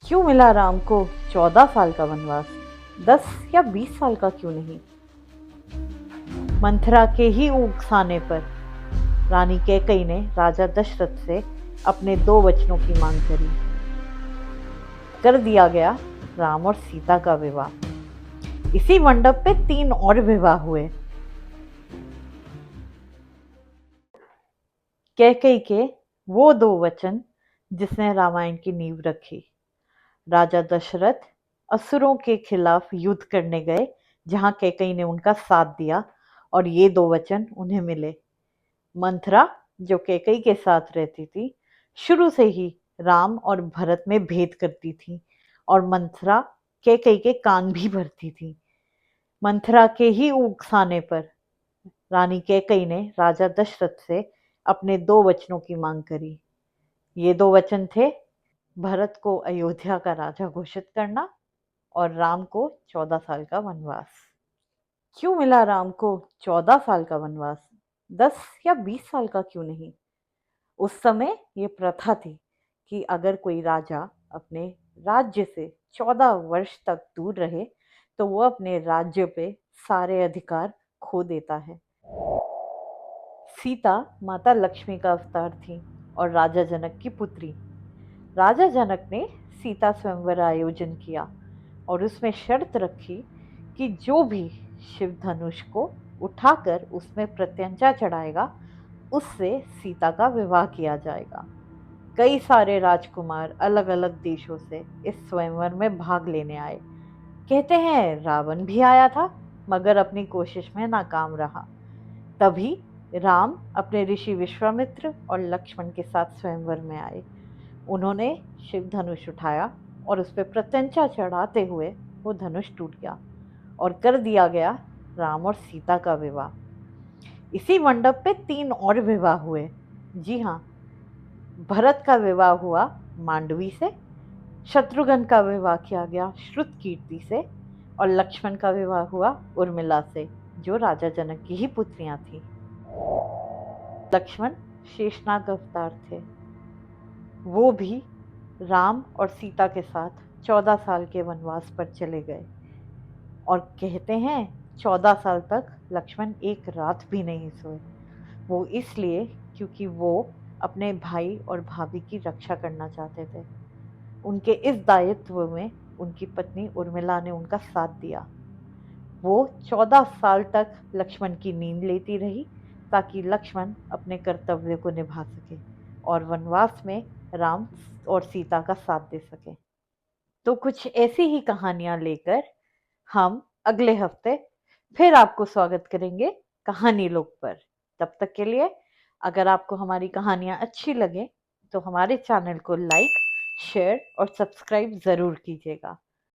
क्यों मिला राम को 14 साल का वनवास? 10 या 20 साल का क्यों नहीं? मंथरा के ही उकसाने पर रानी कैकई ने राजा दशरथ से अपने 2 वचनों की मांग करी। कर दिया गया राम और सीता का विवाह। इसी मंडप पे 3 और विवाह हुए। कैकई के वो 2 वचन जिसने रामायण की नींव रखी। राजा दशरथ असुरों के खिलाफ युद्ध करने गए, जहां कैकई ने उनका साथ दिया और ये 2 वचन उन्हें मिले। मंथरा, जो कैकई के साथ रहती थी, शुरू से ही राम और भरत में भेद करती थी और मंथरा कैकई के कान भी भरती थी। मंथरा के ही उकसाने पर रानी कैकई ने राजा दशरथ से अपने 2 वचनों की मांग करी। ये 2 वचन थे: भरत को अयोध्या का राजा घोषित करना और राम को 14 साल का वनवास। क्यों मिला राम को 14 साल का वनवास? 10 या 20 साल का क्यों नहीं? उस समय ये प्रथा थी कि अगर कोई राजा अपने राज्य से 14 वर्ष तक दूर रहे तो वो अपने राज्य पे सारे अधिकार खो देता है। सीता माता लक्ष्मी का अवतार थी और राजा जनक की पुत्री। राजा जनक ने सीता स्वयंवर आयोजन किया और उसमें शर्त रखी कि जो भी शिव धनुष को उठाकर उसमें प्रत्यंचा चढ़ाएगा, उससे सीता का विवाह किया जाएगा। कई सारे राजकुमार अलग अलग देशों से इस स्वयंवर में भाग लेने आए। कहते हैं रावण भी आया था, मगर अपनी कोशिश में नाकाम रहा। तभी राम अपने ऋषि विश्वामित्र और लक्ष्मण के साथ स्वयंवर में आए। उन्होंने शिव धनुष उठाया और उस पर प्रत्यंचा चढ़ाते हुए वो धनुष टूट गया और कर दिया गया राम और सीता का विवाह। इसी मंडप पे 3 और विवाह हुए। जी हाँ, भरत का विवाह हुआ मांडवी से, शत्रुघ्न का विवाह किया गया श्रुतकीर्ति से और लक्ष्मण का विवाह हुआ उर्मिला से, जो राजा जनक की ही पुत्रियां थी। लक्ष्मण शेषनाग अवतार थे। वो भी राम और सीता के साथ 14 साल के वनवास पर चले गए और कहते हैं 14 साल तक लक्ष्मण एक रात भी नहीं सोए। वो इसलिए क्योंकि वो अपने भाई और भाभी की रक्षा करना चाहते थे। उनके इस दायित्व में उनकी पत्नी उर्मिला ने उनका साथ दिया। वो 14 साल तक लक्ष्मण की नींद लेती रही ताकि लक्ष्मण अपने कर्तव्य को निभा सके और वनवास में राम और सीता का साथ दे सके। तो कुछ ऐसी ही कहानियां लेकर हम अगले हफ्ते फिर आपको स्वागत करेंगे कहानी लोक पर। तब तक के लिए अगर आपको हमारी कहानियां अच्छी लगे तो हमारे चैनल को लाइक, शेयर और सब्सक्राइब जरूर कीजिएगा।